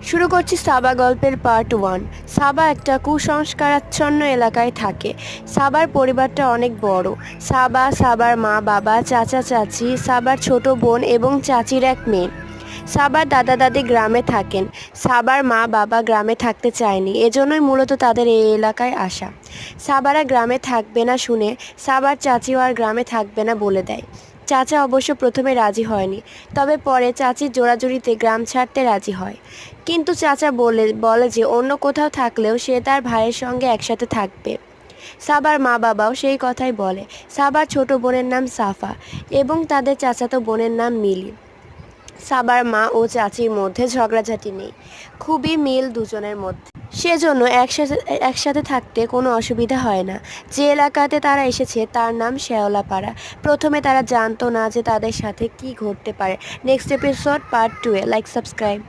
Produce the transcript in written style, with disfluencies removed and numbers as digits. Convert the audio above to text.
শুরু করছি সাবা গল্পের পার্ট 1। সাবা একটা কুসংস্কারাচ্ছন্ন এলাকায় থাকে। সাবার পরিবারটা অনেক বড়। সাবা, সাবার মা বাবা, চাচা চাচি, সাবার ছোট বোন এবং চাচির এক মেয়ে। সাবার দাদা দাদি গ্রামে থাকেন। সাবার মা বাবা গ্রামে থাকতে চায়নি, এজন্যই মূলত তাদের এই এলাকায় আসা। সাবারা গ্রামে থাকবে না শুনে সাবার চাচিও আর গ্রামে থাকবে না বলে দেয়। চাচা অবশ্য প্রথমে রাজি হয়নি, তবে পরে চাচির জোরাজুরিতে গ্রাম ছাড়তে রাজি হয়। কিন্তু চাচা বলে যে অন্য কোথাও থাকলেও সে তার ভাইয়ের সঙ্গে একসাথে থাকবে। সাবার মা বাবাও সেই কথাই বলে। সাবার ছোট বোনের নাম সাফা এবং তাদের চাচাতো বোনের নাম মিলি। সাবার মা ও চাচির মধ্যে ঝগড়াঝাটি নেই, খুবই মিল দুজনের মধ্যে। সেজন্য একসাথে থাকতে কোনো অসুবিধা হয় না। যে এলাকাতে তারা এসেছে তার নাম শেওলাপাড়া। প্রথমে তারা জানতো না যে তাদের সাথে কি ঘটতে পারে। Next episode part 2 like subscribe.